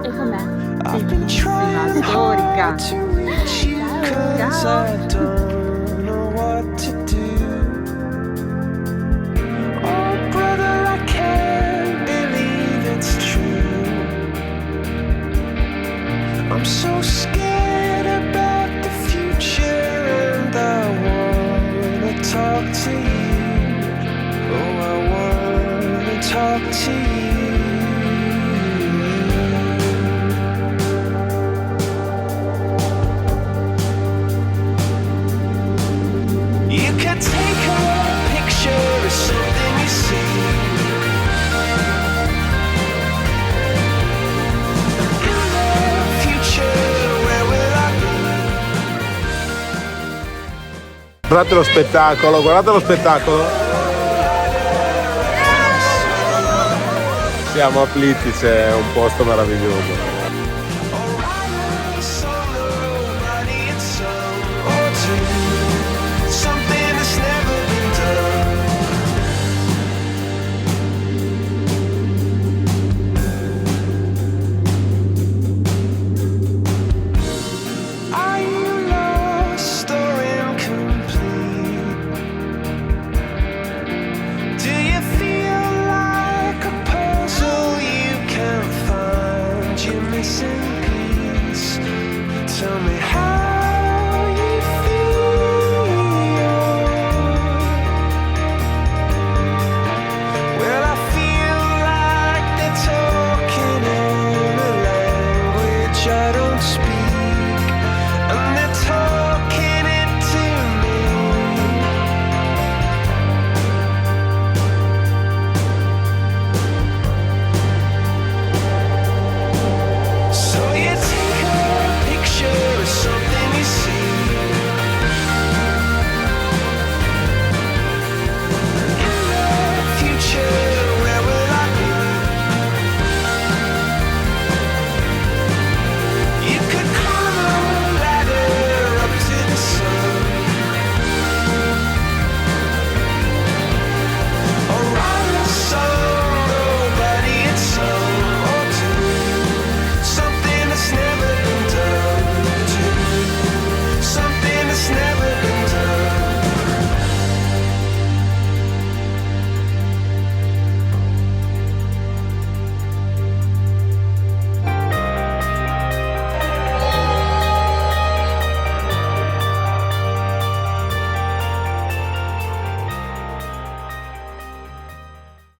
E com'è? Bellissima, storica. Ciao, ciao. I'm so scared about the future and I wanna talk to you. Oh, I wanna talk to you. You could take a picture of something you see. Guardate lo spettacolo, guardate lo spettacolo. Siamo a Plitvice, è un posto meraviglioso.